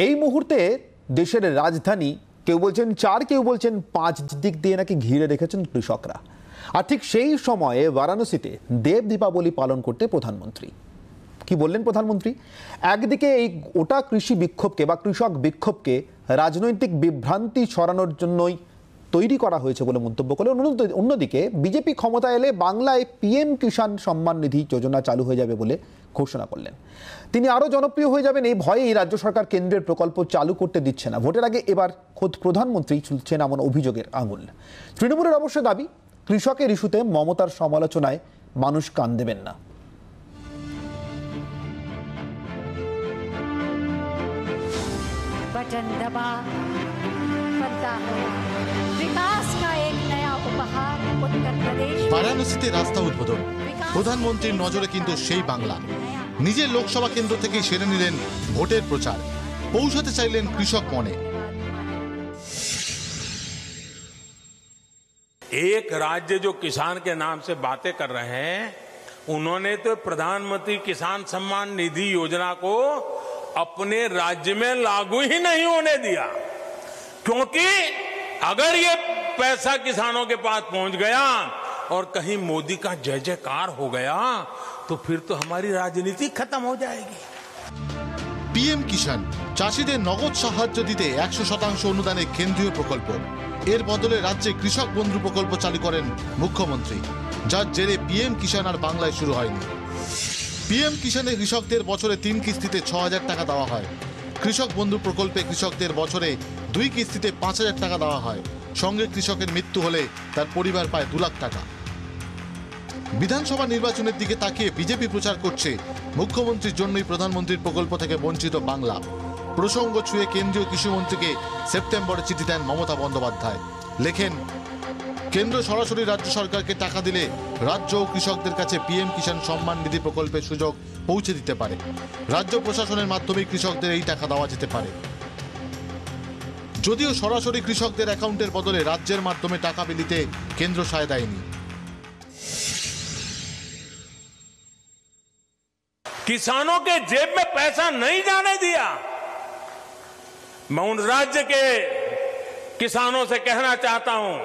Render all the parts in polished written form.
এই মুহূর্তে দেশের রাজধানী কেউ বলছেন 4 কেউ বলছেন 5 দিক দিয়ে নাকি ঘিরে রেখেছেন কৃষকরা। আর ঠিক সেই সময়ে বারাণসীতে দেব দীপাবলি পালন করতে প্রধানমন্ত্রী কি বললেন প্রধানমন্ত্রী? একদিকে এই ওটা কৃষি বিক্ষোভকে বা কৃষক বিক্ষোভকে রাজনৈতিক বিভ্রান্তি ছড়ানোর জন্যই তৈরি করা হয়েছে বলে মন্তব্য করলেন। অন্যদিকে বিজেপি ক্ষমতা এলে বাংলায় পিএম কিষাণ সম্মান নিধি যোজনা চালু হয়ে যাবে বলে ঘোষণা করলেন। তিনি আরও জনপ্রিয় হয়ে যাবেন এই ভয়েই রাজ্য সরকার কেন্দ্রের প্রকল্প চালু করতে দিচ্ছে না। ভোটের আগে এবার খোদ প্রধানমন্ত্রী চুলছেন এমন অভিযোগের আঙুল। তৃণমূলের অবশ্য দাবি, কৃষকের ইস্যুতে মমতার সমালোচনায় মানুষ কান দেবেন না। बटन दबा बनता है विकास का एक नया उपहार उत्तर प्रदेश। বারাণসীতে রাস্তা উদ্বোধন, প্রধানমন্ত্রীর নজরে কিন্তু সেই বাংলা। নিজের লোকসভা কেন্দ্র থেকেই সেরে নিলেন ভোটের প্রচার, পৌঁছাতে চাইলেন কৃষক মনে। एक राज्य जो किसान के नाम से बातें कर रहे हैं, उन्होंने तो प्रधानमंत्री किसान सम्मान निधि योजना को अपने राज्य में लागू ही नहीं होने दिया, क्योंकि अगर ये पैसा किसानों के पास पहुंच गया और कहीं मोदी का जय जयकार हो गया तो फिर तो हमारी राजनीति खत्म हो जाएगी। পিএম কিষাণ চাষীদের নগদ সাহায্য দিতে 100% অনুদানে কেন্দ্রীয় প্রকল্প। এর বদলে রাজ্যে কৃষক বন্ধু প্রকল্প চালু করেন মুখ্যমন্ত্রী, যার জেরে পিএম কিষাণ আর বাংলায় শুরু হয়নি। পিএম কিষাণে কৃষকদের বছরে 3 কিস্তিতে 6,000 টাকা দেওয়া হয়। কৃষক বন্ধু প্রকল্পে কৃষকদের বছরে 2 কিস্তিতে 5,000 টাকা দেওয়া হয়। সঙ্গে কৃষকের মৃত্যু হলে তার পরিবার পায় 2 লাখ টাকা। বিধানসভা নির্বাচনের দিকে তাকিয়ে বিজেপি প্রচার করছে মুখ্যমন্ত্রীর জন্যই প্রধানমন্ত্রীর প্রকল্প থেকে বঞ্চিত বাংলা। প্রসঙ্গ ছুঁয়ে কেন্দ্রীয় কৃষিমন্ত্রীকে সেপ্টেম্বরে চিঠি দেন মমতা বন্দ্যোপাধ্যায়। লেখেন, কেন্দ্র সরাসরি রাজ্য সরকারকে টাকা দিলে রাজ্য ও কৃষকদের কাছে পিএম কিষাণ সম্মান নিধি প্রকল্পের সুযোগ পৌঁছে দিতে পারে। রাজ্য প্রশাসনের মাধ্যমে কৃষকদের এই টাকা দেওয়া যেতে পারে। যদিও সরাসরি কৃষকদের অ্যাকাউন্টের বদলে রাজ্যের মাধ্যমে টাকা বিলিতে কেন্দ্র সায় দেয়নি। किसानों के जेब में पैसा नहीं जाने दिया। मैं उन राज्य के किसानों से कहना चाहता हूं,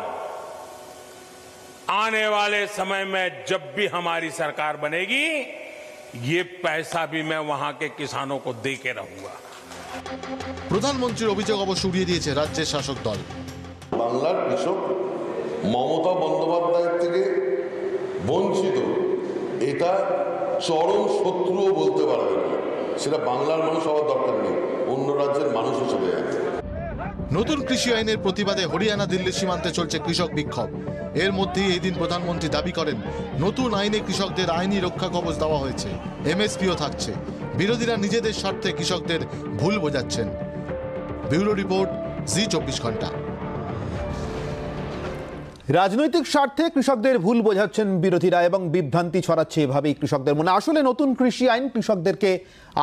आने वाले समय में जब भी हमारी सरकार बनेगी, ये पैसा भी मैं वहां के किसानों को दे के रहूंगा। প্রধানমন্ত্রীর অভিযোগ অবশ্য উড়িয়ে দিয়েছে রাজ্যের শাসক দল। বাংলার কৃষক মমতা বন্দ্যোপাধ্যায়ের থেকে বঞ্চিত, এটা চরম শত্রুও বলতে পারবে না। সেটা বাংলার মানুষ হওয়ার দরকার নেই, অন্য রাজ্যের মানুষ হিসেবে আছে। নতুন কৃষি আইনের প্রতিবাদে হরিয়ানা দিল্লি সীমান্তে চলছে কৃষক বিক্ষোভ। এর মধ্যেই এই দিন প্রধানমন্ত্রী দাবি করেন, নতুন আইনে কৃষকদের আইনি রক্ষা কবচ দেওয়া হয়েছে, এমএসপিও থাকছে। বিরোধীরা নিজেদের স্বার্থে কৃষকদের ভুল বোঝাচ্ছেন। ব্যুরো রিপোর্ট, জি 24 ঘন্টা। রাজনৈতিক স্বার্থে কৃষকদের ভুল বোঝাচ্ছেন বিরোধীরা এবং বিভ্রান্তি ছড়াচ্ছে এভাবেই কৃষকদের মনে। আসলে নতুন কৃষি আইন কৃষকদেরকে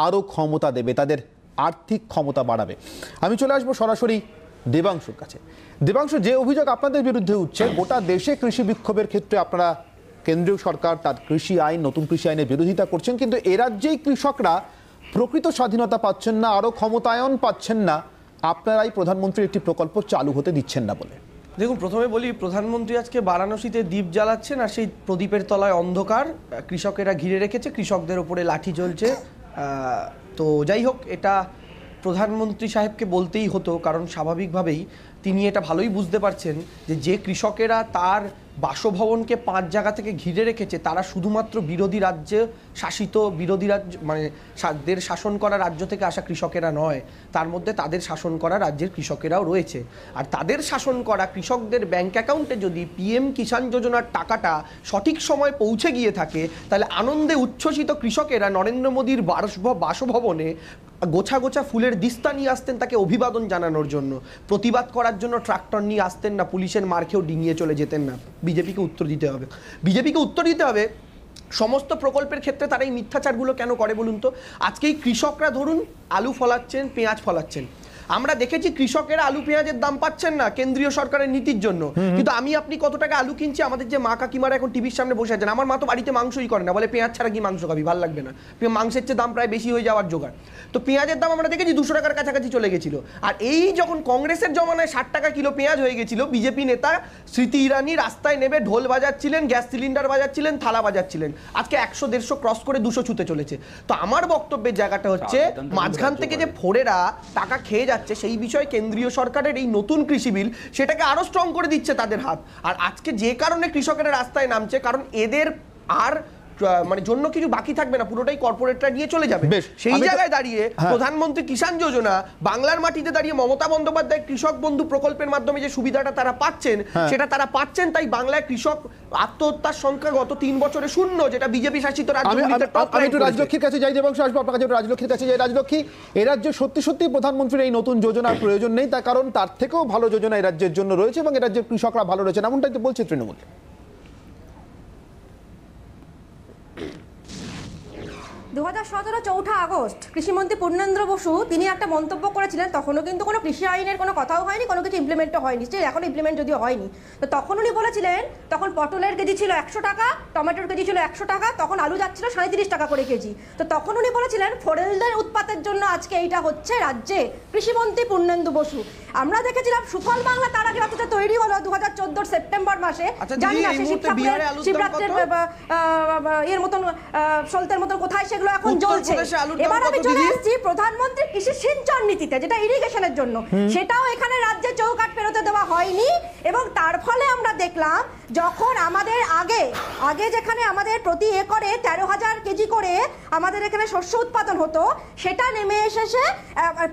আরও ক্ষমতা দেবে, তাদের আর্থিক ক্ষমতা বাড়াবে। আমি চলে আসবো সরাসরি দেবাংশুর কাছে। দেবাংশু, যে অভিযোগ আপনাদের বিরুদ্ধে উঠছে, গোটা দেশে কৃষি বিক্ষোভের ক্ষেত্রে আপনারা কেন্দ্রীয় সরকার তার কৃষি আইন, নতুন কৃষি আইনের বিরোধিতা করছেন, কিন্তু এ রাজ্যেই কৃষকরা প্রকৃত স্বাধীনতা পাচ্ছেন না, আরও ক্ষমতায়ন পাচ্ছেন না, আপনারাই প্রধানমন্ত্রীর একটি প্রকল্প চালু হতে দিচ্ছেন না বলে। দেখুন, প্রথমে বলি, প্রধানমন্ত্রী আজকে বারাণসীতে দ্বীপ জ্বালাচ্ছেন, আর সেই প্রদীপের তলায় অন্ধকার, কৃষকেরা ঘিরে রেখেছে, কৃষকদের ওপরে লাঠি চলছে। তো যাই হোক, এটা প্রধানমন্ত্রী সাহেবকে বলতেই হতো, কারণ স্বাভাবিকভাবেই তিনি এটা ভালোই বুঝতে পারছেন যে কৃষকেরা তার বাসভবনকে 5 জায়গা থেকে ঘিরে রেখেছে, তারা শুধুমাত্র বিরোধী রাজ্যে শাসিত, বিরোধী রাজ্য মানে তাদের শাসন করা রাজ্য থেকে আসা কৃষকেরা নয়, তার মধ্যে তাদের শাসন করা রাজ্যের কৃষকেরাও রয়েছে। আর তাদের শাসন করা কৃষকদের ব্যাংক অ্যাকাউন্টে যদি পিএম কিষাণ যোজনার টাকাটা সঠিক সময় পৌঁছে গিয়ে থাকে, তাহলে আনন্দে উচ্ছ্বসিত কৃষকেরা নরেন্দ্র মোদীর বাসভবনে গোছা গোছা ফুলের দিস্তা নিয়ে আসতেন তাকে অভিবাদন জানানোর জন্য, প্রতিবাদ করার জন্য ট্রাক্টর নিয়ে আসতেন না, পুলিশের মার খেয়েও ডিঙিয়ে চলে যেতেন না। বিজেপিকে উত্তর দিতে হবে সমস্ত প্রকল্পের ক্ষেত্রে তারা এই মিথ্যাচারগুলো কেন করে বলুন তো? আজকেই কৃষকরা ধরুন আলু ফলাচ্ছেন, পেঁয়াজ ফলাচ্ছেন, আমরা দেখেছি কৃষকেরা আলু পেঁয়াজের দাম পাচ্ছেন না কেন্দ্রীয় সরকারের নীতির জন্য, কিন্তু আপনি কত টাকা আলু কিনছি, আমাদের যে মা কাকিমারা এখন টিভির সামনে বসে আছেন, আমার মা তো বাড়িতে মাংসই করে না, বলে পেঁয়াজ ছাড়া কি মাংস খাবি, ভালো লাগবে না, মাংসের চেয়ে দাম প্রায় বেশি হয়ে যাওয়ার জোগাড়। তো পেঁয়াজের দাম আমরা দেখেছি 200 টাকার কাছাকাছি চলে গেছিল। আর এই যখন কংগ্রেসের জমানায় 60 টাকা কিলো পেঁয়াজ হয়ে গেছিল, বিজেপি নেতা স্মৃতি ইরানি রাস্তায় নেমে ঢোল বাজাচ্ছিলেন, গ্যাস সিলিন্ডার বাজাচ্ছিলেন, থালা বাজাচ্ছিলেন। আজকে 100-150 ক্রস করে 200 ছুতে চলেছে। তো আমার বক্তব্যের জায়গাটা হচ্ছে মাঝখান থেকে যে ফোরেরা টাকা খেয়ে যাচ্ছে, সেই বিষয়ে কেন্দ্রীয় সরকারের এই নতুন কৃষি বিল সেটাকে আরো স্ট্রং করে দিচ্ছে তাদের হাত। আর আজকে যে কারণে কৃষকেরা রাস্তায় নামছে, কারণ এদের আর মানে জন্য কিছু বাকি থাকবে না, পুরোটাই কর্পোরেটরা নিয়ে চলে যাবে। সেই জায়গায় দাঁড়িয়ে প্রধানমন্ত্রী কিষাণ যোজনা, বাংলার মাটিতে দাঁড়িয়ে মমতা বন্দ্যোপাধ্যায় কৃষক বন্ধু প্রকল্পের মাধ্যমে যে সুবিধাটা তারা পাচ্ছেন, সেটা তারা পাচ্ছেন। তাই বাংলায় কৃষক আত্মহত্যার সংখ্যা গত 3 বছরে শূন্য, যেটা বিজেপি শাসিত রাজ্যগুলিতে টপ। আমি একটু রাজলক্ষ্মীর কাছে যাই, দেবাংশু আসবো আপনার কাছে, রাজলক্ষ্মীর কাছে যাই। রাজলক্ষ্মী, এই রাজ্যে সত্যি সত্যি প্রধানমন্ত্রীর এই নতুন যোজনার প্রয়োজন নেই, তার কারণ তার থেকেও ভালো যোজনা এই রাজ্যের জন্য রয়েছে এবং এই রাজ্যের কৃষকরা ভালো রয়েছে, এমনটাই তো বলছে তৃণমূল। 2017 4 আগস্ট কৃষিমন্ত্রী পূর্ণেন্দ্র বসু তিনি একটা মন্তব্য করেছিলেন, তখনও কিন্তু কোনো কৃষি আইনের কোনো কথাও হয়নি, কোনো কিছু ইমপ্লিমেন্টও হয়নি, স্টিল এখন ইমপ্লিমেন্ট যদিও হয়নি। তো তখন উনি বলেছিলেন, তখন পটলের কেজি ছিল 100 টাকা, টমেটোর কেজি ছিল 100 টাকা, তখন আলু যাচ্ছিল 37.5 টাকা করে কেজি। তো তখন উনি বলেছিলেন ফরেলদের উৎপাতের জন্য আজকে এইটা হচ্ছে রাজ্যে কৃষিমন্ত্রী পূর্ণেন্দু বসু। আমরা দেখেছিলাম সুফল বাংলা তার আগে অথচ তৈরি হলো 2014 সেপ্টেম্বর মাসে। জানি না শিবরাত্রের এর মতন সলতের মতন কোথায় সেগুলো এখন চলছে। এবার আমি চলে আসছি প্রধানমন্ত্রী কৃষি সিঞ্চন নীতিতে, যেটা ইরিগেশনের জন্য, সেটাও এখানে রাজ্যে চৌকাঠ পেরোতে দেওয়া হয়নি। এবং তার ফলে আমরা দেখলাম যখন আমাদের আগে যেখানে আমাদের প্রতি একরে 13,000 কেজি করে আমাদের এখানে শস্য উৎপাদন হতো, সেটা নেমে এসেছে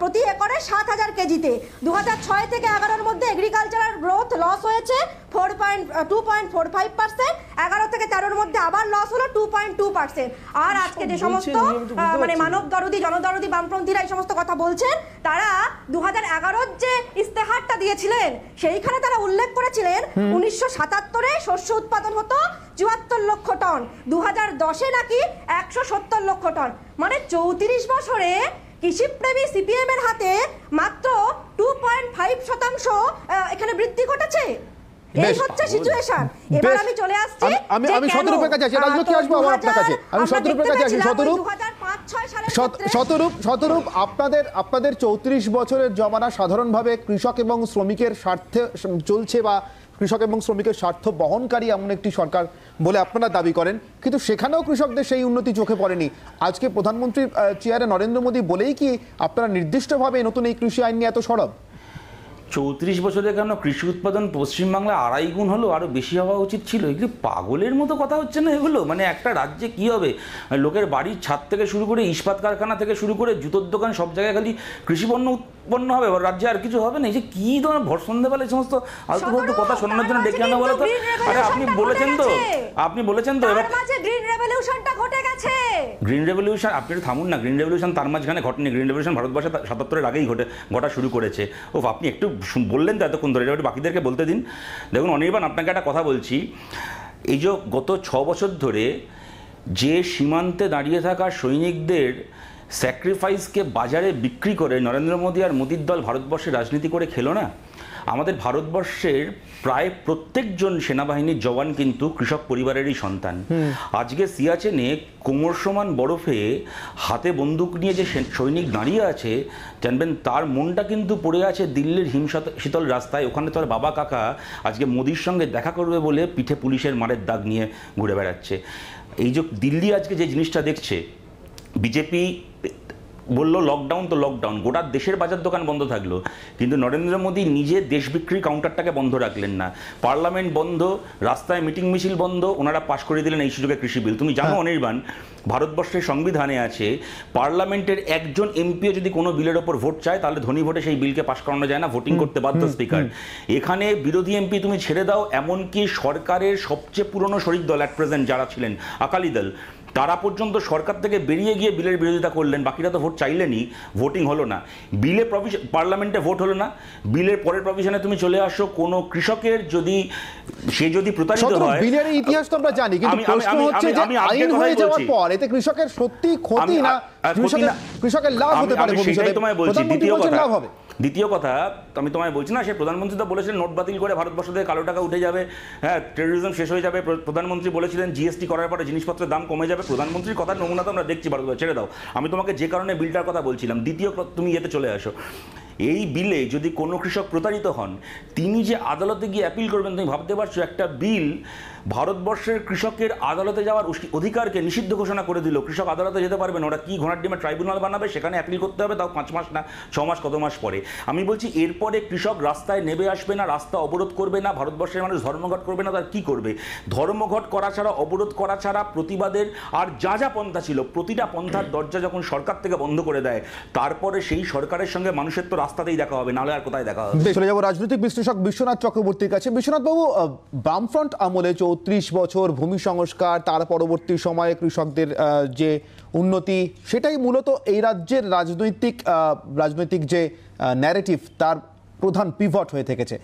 প্রতি একরে 7,000 কেজিতে। 2006 থেকে 11-এর মধ্যে এগ্রিকালচারাল গ্রোথ লস হয়েছে 2.45%, 11 থেকে 13-এর মধ্যে আবার লস হলো 2.2%। আর আজকে যে সমস্ত মানে মানব দরদি জনদরদি বামপন্থীরা এই সমস্ত কথা বলছেন, তারা 2011-র যে ইস্তেহারটা দিয়েছিলেন সেইখানে তারা উল্লেখ করেছিলেন 1977-এ শস্য উৎপাদন হতো 74 লক্ষ টন, 2010-এ নাকি 170 লক্ষ টন। মানে 34 বছরে কৃষিপ্রেমী সিপিএম এর হাতে মাত্র 2.5% এখানে বৃদ্ধি ঘটেছে। এই হচ্ছে সিচুয়েশন। এবার আমি চলে আসছি, আমি শতরূপের কাছে আসি, রাজলক্ষ্মী আসবো আমার আপনার কাছে, আমি শতরূপের কাছে আসি। শতরূপ, আপনাদের 34 বছরের জমানা সাধারণভাবে কৃষক এবং শ্রমিকের স্বার্থে চলছে, বা কৃষক এবং শ্রমিকের স্বার্থ বহনকারী এমন একটি সরকার বলে আপনারা দাবি করেন, কিন্তু সেখানেও কৃষকদের সেই উন্নতি চোখে পড়েনি। আজকে প্রধানমন্ত্রী চেয়ারে নরেন্দ্র মোদী বলেই কি আপনারা নির্দিষ্টভাবে নতুন এই কৃষি আইন নিয়ে এত সরব? 34 বছরে কেন কৃষি উৎপাদন পশ্চিমবাংলায় 2.5 গুণ হলো, আরও বেশি হওয়া উচিত ছিল। এগুলি পাগলের মতো কথা হচ্ছে না এগুলো? মানে একটা রাজ্যে কি হবে, লোকের বাড়ির ছাদ থেকে শুরু করে ইস্পাত কারখানা থেকে শুরু করে জুতোর দোকান, সব জায়গায় খালি কৃষিপণ্য উৎপন্ন হবে, রাজ্যে আর কিছু হবে না? এই যে কী ধরনের ভর সন্ধ্যেবেলা এই সমস্ত আলতু ফালতু কথা শোনানোর জন্য ডেকে আনা বলো তো? আরে আপনি বলেছেন তো এবার গ্রিন রেভলিউশনটা ঘটে গেছে। গ্রিন রেভলিউশন, আপনি একটু থামুন না। গ্রিন রেভলিউশন তার মাঝখানে ঘটেনি। গ্রিন রেভলিউশন ভারতবর্ষে 77-এর আগেই ঘটা শুরু করেছে। আপনি একটু বললেন তো এতক্ষণ ধরে, এবার বাকিদেরকে বলতে দিন। দেখুন অনির্বাণ, আপনাকে একটা কথা বলছি, এই যে গত 6 বছর ধরে যে সীমান্তে দাঁড়িয়ে থাকা সৈনিকদের স্যাক্রিফাইসকে বাজারে বিক্রি করে নরেন্দ্র মোদী আর মোদীর দল ভারতবর্ষে রাজনীতি করে খেলো না, আমাদের ভারতবর্ষের প্রায় প্রত্যেকজন সেনাবাহিনীর জওয়ান কিন্তু কৃষক পরিবারেরই সন্তান। আজকে সিয়াচেনে কোমর সমান বরফে হাতে বন্দুক নিয়ে যে সৈনিক দাঁড়িয়ে আছে, জানবেন তার মনটা কিন্তু পড়ে আছে দিল্লির শীতল রাস্তায়। ওখানে তার বাবা কাকা আজকে মোদির সঙ্গে দেখা করবে বলে পিঠে পুলিশের মারের দাগ নিয়ে ঘুরে বেড়াচ্ছে। এই যে দিল্লি আজকে যে জিনিসটা দেখছে, বিজেপি বললো লকডাউন, তো লকডাউন, গোটা দেশের বাজার দোকান বন্ধ থাকলো, কিন্তু নরেন্দ্র মোদী নিজে দেশ বিক্রির কাউন্টারটাকে বন্ধ রাখলেন না। পার্লামেন্ট বন্ধ, রাস্তায় মিটিং মিছিল বন্ধ, ওনারা পাশ করে দিলেন এই সুযোগে কৃষি বিল। তুমি জানো অনির্বাণ, ভারতবর্ষের সংবিধানে আছে পার্লামেন্টের একজন এমপিও যদি কোনো বিলের ওপর ভোট চায় তাহলে ধ্বনি ভোটে সেই বিলকে পাশ করানো যায় না, ভোটিং করতে বাধ্য স্পিকার। এখানে বিরোধী এমপি তুমি ছেড়ে দাও, এমনকি সরকারের সবচেয়ে পুরনো শরিক দল অ্যাট প্রেজেন্ট যারা ছিলেন আকালি দল, তারা পর্যন্ত সরকার থেকে বেরিয়ে গিয়ে বিলের বিরোধিতা করলেন। বাকিরা তো ভোট চাইলেনই, ভোটিং হলো না, বিলে পার্লামেন্টে ভোট হলো না। বিলের পরের প্রভিশনে তুমি চলে আসো, কোনো কৃষকের যদি প্রতারিত হয়, বিলের ইতিহাস তো আমরা জানি, কিন্তু প্রশ্ন হচ্ছে যে আইন হয়ে যাওয়ার পর এতে কৃষকের সত্যি ক্ষতি না কৃষকের লাভ হতে পারে ভবিষ্যতে? তোমায় বলছি, দ্বিতীয় কথা, আমি তোমায় বলছি না, সে প্রধানমন্ত্রী তো বলেছিলেন নোট বাতিল করে ভারতবর্ষ থেকে কালো টাকা উঠে যাবে, হ্যাঁ, টেরোরিজম শেষ হয়ে যাবে। প্রধানমন্ত্রী বলেছিলেন জিএসটি করার পরে জিনিসপত্রের দাম কমে যাবে। প্রধানমন্ত্রীর কথার নমুনা তো আমরা দেখছি ভারতবর্ষ, ছেড়ে দাও। আমি তোমাকে যে কারণে বিলটার কথা বলছিলাম, দ্বিতীয় তুমি এতে চলে আসো। এই বিলে যদি কোনো কৃষক প্রতারিত হন, তিনি যে আদালতে গিয়ে অ্যাপিল করবেন, তুমি ভাবতে পারছো? একটা বিল ভারতবর্ষের কৃষকের আদালতে যাওয়ার অধিকারকে নিষিদ্ধ ঘোষণা করে দিল। কৃষক আদালতে যেতে পারবে না, ওরা কি ঘোড়ার ডিমের ট্রাইব্যুনাল বানাবে, সেখানে অ্যাপিল করতে হবে, তাও 5 মাস না 6 মাস, কত মাস পরে। আমি বলছি এরপরে কৃষক রাস্তায় নেমে আসবে না, রাস্তা অবরোধ করবে না, ভারতবর্ষের মানুষ ধর্মঘট করবে না, তার কি করবে? ধর্মঘট করা ছাড়া, অবরোধ করা ছাড়া, প্রতিবাদের আর যা যা পন্থা ছিল, প্রতিটা পন্থার দরজা যখন সরকার থেকে বন্ধ করে দেয়, তারপরে সেই সরকারের সঙ্গে মানুষের তো রাস্তাতেই দেখা হবে, নাহলে আর কোথায় দেখা হবে? চলে যাবো রাজনৈতিক বিশ্লেষক বিশ্বনাথ চক্রবর্তীর কাছে। বিশ্বনাথ বাবু, বামফ্রন্ট আমলে 34 বছর ভূমি সংস্কার, তার পরবর্তী সময়ে কৃষকদের যে উন্নতি, সেটাই মূলত এই রাজ্যের রাজনৈতিক যে ন্যারেটিভ, তার প্রধান পিভট হয়ে থেকেছে।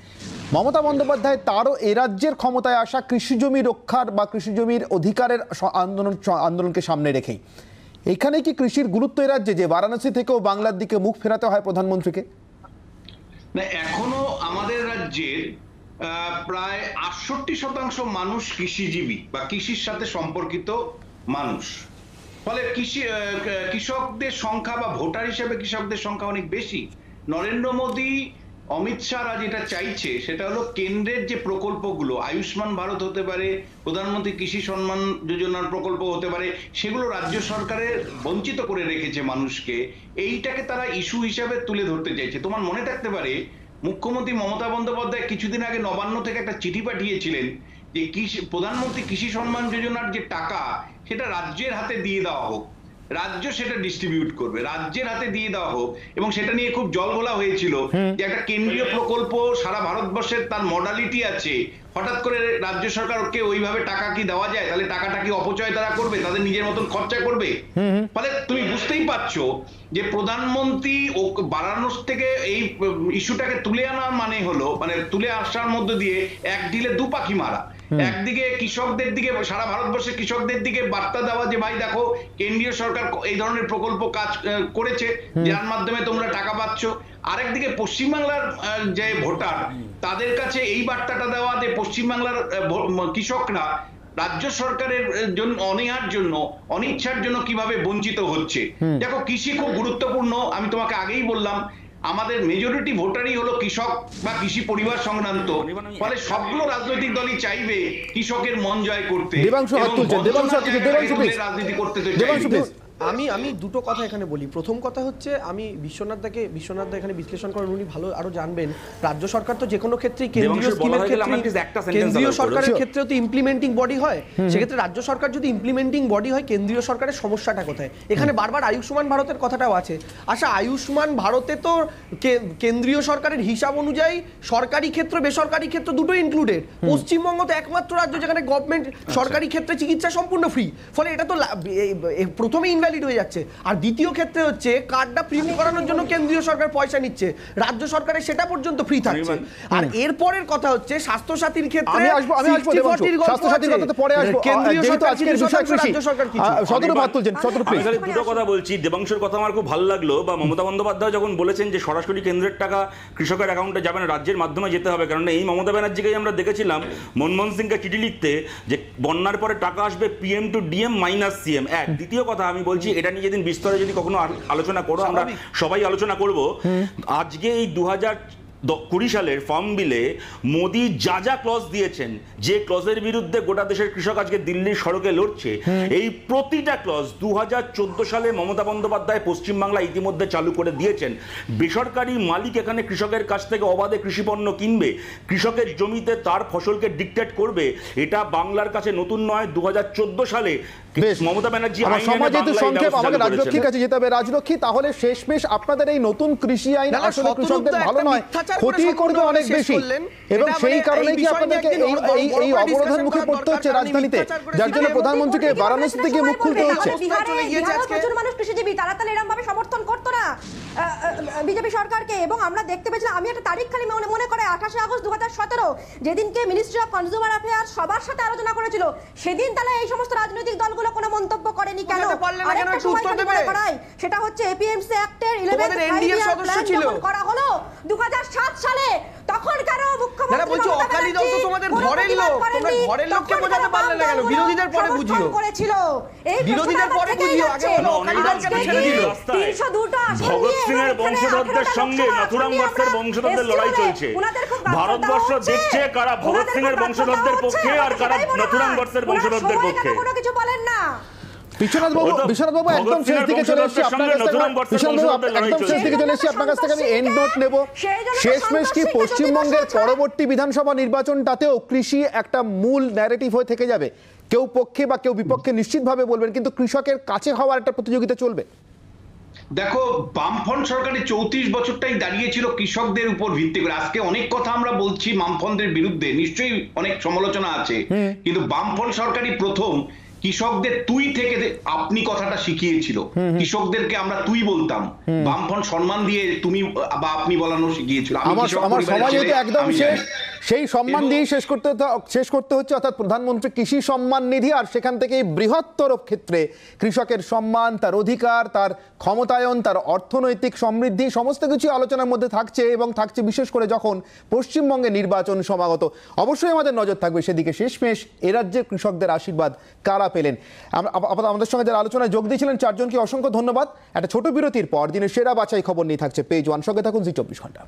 মমতা বন্দ্যোপাধ্যায় তারও এ রাজ্যের ক্ষমতায় আসা কৃষিজমি রক্ষার বা কৃষিজমির অধিকারের আন্দোলনকে সামনে রেখেই। এখানে কি কৃষির গুরুত্ব এ রাজ্যে যে বারাণসী থেকেও বাংলার দিকে মুখ ফেরাতে হয় প্রধানমন্ত্রীকে? না, এখনো আমাদের রাজ্যের প্রায় 68% মানুষ কৃষিজীবী বা কৃষির সাথে সম্পর্কিত মানুষ। ফলে কৃষকদের সংখ্যা বা ভোটার হিসেবে কৃষকদের সংখ্যা অনেক বেশি। নরেন্দ্র মোদী, অমিত শাহরা যেটা চাইছে সেটা হলো কেন্দ্রের যে প্রকল্পগুলো, আয়ুষ্মান ভারত হতে পারে, প্রধানমন্ত্রী কৃষি সম্মান যোজনার প্রকল্প হতে পারে, সেগুলো রাজ্য সরকারের বঞ্চিত করে রেখেছে মানুষকে। এইটাকে তারা ইস্যু হিসাবে তুলে ধরতে চাইছে। তোমার মনে থাকতে পারে মুখ্যমন্ত্রী মমতা বন্দ্যোপাধ্যায় কিছুদিন আগে নবান্ন থেকে একটা চিঠি পাঠিয়েছিলেন যে প্রধানমন্ত্রী কৃষি সম্মান যোজনার যে টাকা, সেটা রাজ্যের হাতে দিয়ে দেওয়া হোক, রাজ্য সেটা ডিস্ট্রিবিউট করবে, রাজ্যের হাতে দিয়ে দেওয়া হোক। এবং সেটা নিয়ে খুব জলঘোলা হয়েছিল যে একটা কেন্দ্রীয় প্রকল্প সারা ভারতবর্ষের তার মডালিটি আছে, হঠাৎ করে রাজ্য সরকারকে ওইভাবে টাকা কি দেওয়া যায়? তাহলে টাকাটা কি অপচয় তারা করবে, তাদের নিজের মতন খরচা করবে? ফলে তুমি বুঝতেই পারছো যে প্রধানমন্ত্রী ও বারাণসী থেকে এই ইস্যুটাকে তুলে আনার মানে হলো, মানে তুলে আসার মধ্য দিয়ে এক ঢিলে দু পাখি মারা। একদিকে কৃষকদের দিকে, সারা ভারতবর্ষের কৃষকদের দিকে বার্তা দেওয়া যে ভাই দেখো কেন্দ্রীয় সরকার এই ধরনের প্রকল্প কাজ করেছে, যার মাধ্যমে তোমরা টাকা পাচ্ছ। আরেকদিকে পশ্চিমবাংলার যে ভোটার, তাদের কাছে এই বার্তাটা দেওয়া যে পশ্চিমবাংলার কৃষকরা রাজ্য সরকারের জন্য অনিচ্ছার জন্য কিভাবে বঞ্চিত হচ্ছে। দেখো, কৃষি খুব গুরুত্বপূর্ণ। আমি তোমাকে আগেই বললাম, আমাদের মেজরিটি ভোটারই হলো কৃষক বা কৃষি পরিবার সংক্রান্ত। ফলে সবগুলো রাজনৈতিক দলই চাইবে কৃষকের মন জয় করতে, রাজনীতি করতে। আমি দুটো কথা এখানে বলি। প্রথম কথা হচ্ছে, আমি বিশ্বনাথ দা এখানে বিশ্লেষণ করেন, উনি ভালো আরো জানবেন। রাজ্য সরকার তো যে কোনো ক্ষেত্রেই কেন্দ্রীয় সরকারের ক্ষেত্রেও তো ইমপ্লিমেন্টিং বডি হয়। সেক্ষেত্রে রাজ্য সরকার যদি ইমপ্লিমেন্টিং বডি হয়, কেন্দ্রীয় সরকারের সমস্যাটা কোথায়? এখানে বারবার আয়ুষ্মান ভারতের কথাটাও আছে। আচ্ছা, আয়ুষ্মান ভারতে তো কেন্দ্রীয় সরকারের হিসাব অনুযায়ী সরকারি ক্ষেত্র বেসরকারি ক্ষেত্র দুটো ইনক্লুডেড। পশ্চিমবঙ্গ তো একমাত্র রাজ্য যেখানে গভর্নমেন্ট সরকারি ক্ষেত্রে চিকিৎসা সম্পূর্ণ ফ্রি। ফলে এটা তো প্রথমেই ইনভ্যালিড হয়ে যাচ্ছে। আর দ্বিতীয় ক্ষেত্রে হচ্ছে কার্ডটা প্রিন্ট করানোর জন্য কেন্দ্রীয় সরকার পয়সা নিচ্ছে, রাজ্য সরকারের সেটা পর্যন্ত ফ্রি থাকছে। আর এরপরের কথা হচ্ছে স্বাস্থ্য সাথীর ক্ষেত্রে দুটো কথা বলছি। দেবাংশুর কথা আমার খুব ভালো লাগলো, বা মমতা বন্দ্যোপাধ্যায় যখন বলেছেন যে সরাসরি কেন্দ্রের টাকা কৃষকের অ্যাকাউন্টে যাবে না, রাজ্যের মাধ্যমে যেতে হবে। কারণ এই মমতা ব্যানার্জিকেই আমরা দেখেছিলাম মনমোহন সিংকে চিঠি লিখতে যে বন্যার পরে টাকা আসবে PM to DM minus CM। দ্বিতীয় কথা আমি বলছি, এটা নিয়ে যেদিন বিস্তরে যদি কখনো আলোচনা করো, আমরা সবাই আলোচনা করব। আজকে এই 2020 সালের ফার্ম বিলে মোদি যা যা ক্লজ দিয়েছেন, যে ক্লজের বিরুদ্ধে গোটা দেশের কৃষক আজকে দিল্লির সড়কে লড়ছে, এই প্রতিটা ক্লজ 2014 সালে মমতা বন্দ্যোপাধ্যায় পশ্চিমবাংলা ইতিমধ্যে চালু করে দিয়েছেন। বেসরকারি মালিক এখানে কৃষকের কাছ থেকে অবাধে কৃষিপণ্য কিনবে, কৃষকের জমিতে তার ফসলকে ডিকটেট করবে। এটা বাংলার কাছে নতুন নয়। 2014 সালে মমতা ব্যানার্জি রাজলক্ষ্মীর কাছে যেতে হবে। রাজলক্ষ্মী, তাহলে শেষমেশ আপনাদের এই নতুন কৃষি আইন আসলে কৃষকদের ভালো নয়, ক্ষতি করবে অনেক বেশি, এবং সেই কারণে কি আপনাদেরকে এই অবরোধের মুখে পড়তে হচ্ছে রাজধানীতে, যার জন্য প্রধানমন্ত্রীকে বারাণসী থেকে মুখ খুলতে হচ্ছে? প্রচুর মানুষ কৃষিজীবী, তারা তাহলে এরকম ভাবে সমর্থন করতো না। বিজেপি সরকারকে। এবং আমরা দেখতে পেয়েছিলাম, আমি একটা তারিখ খালি মনে করে 28 আগস্ট 2017 যেদিনকে মিনিস্ট্রি অফ কনজিউমার অ্যাফেয়ার্স সবার সাথে আলোচনা করেছিল, সেদিন তাহলে এই সমস্ত রাজনৈতিক দলগুলো কোনো মন্তব্য করেনি কেন? আরেকটা সময় মনে করাই, সেটা হচ্ছে এপিএমসি অ্যাক্টের 11th প্ল্যান করা হলো 2007 সালে, তখন কেন মুখ্যমন্ত্রী বলছো অকালি দল তো তোমাদের ঘরের লোক, তোমরা ঘরের লোককে বোঝাতে পারলে না কেন? বিরোধীদের পরে বুঝিও, করেছিল এই বিরোধীদের পরে বুঝিও, আগে বলো অকালি দলকে ছেড়ে দিল। 302টা ভগৎ সিং এর বংশধরদের সঙ্গে নাথুরাম গডসের বংশধরদের লড়াই চলছে। ভারতবর্ষ দেখছে কারা ভগৎ সিং এর বংশধরদের পক্ষে আর কারা নাথুরাম গডসের বংশধরদের পক্ষে। কোনো কিছু বলেন না। বিশ্বনাথ বাবু একদম শেষ দিকে চলে এসেছি আপনার কাছ থেকে। বিশ্বনাথ বাবু একদম শেষ দিকে চলে এসেছি আপনার কাছ থেকে, আমি এন্ড নোট নেব। শেষমেশ কি পশ্চিমবঙ্গের পরবর্তী বিধানসভা নির্বাচনটাতেও কৃষি একটা মূল ন্যারেটিভ হয়ে থেকে যাবে? কেউ পক্ষে বা কেউ বিপক্ষে নিশ্চিতভাবে বলবেন, কিন্তু কৃষকের কাছে হওয়ার একটা প্রতিযোগিতা চলবে। দেখো, বামফ্রন্ট সরকারের 34 বছরটাই দাঁড়িয়েছিল কৃষকদের উপর ভিত্তি করে। আজকে অনেক কথা আমরা বলছি বামফ্রন্টের বিরুদ্ধে, নিশ্চয়ই অনেক সমালোচনা আছে, কিন্তু বামফ্রন্ট সরকারই প্রথম কৃষকদের তুই থেকে আপনি কথাটা শিখিয়েছিল। কৃষকদেরকে আমরা তুই বলতাম, বামফ্রন্ট সম্মান দিয়ে তুমি বা আপনি বলানো শিখিয়েছিল। আমার সময় যেহেতু একদম শেষ, সেই সম্মান দিয়েই শেষ করতে হচ্ছে, অর্থাৎ প্রধানমন্ত্রী কৃষি সম্মান নিধি, আর সেখান থেকে বৃহত্তর ক্ষেত্রে কৃষকের সম্মান, তার অধিকার, তার ক্ষমতায়ন, তার অর্থনৈতিক সমৃদ্ধি সমস্ত কিছু আলোচনার মধ্যে থাকছে, এবং থাকছে বিশেষ করে যখন পশ্চিমবঙ্গে নির্বাচন সমাগত। অবশ্যই আমাদের নজর থাকবে সেদিকে। শেষমেশ এ রাজ্যের কৃষকদের আশীর্বাদ কারা পেলেন? আমাদের সঙ্গে যারা আলোচনায় যোগ দিয়েছিলেন চারজনকে অসংখ্য ধন্যবাদ। একটা ছোট বিরতির পর দিনের সেরা বাছাই খবর নিয়ে থাকছে পেজ ওয়ান। সঙ্গে থাকুন জি 24 ঘন্টা।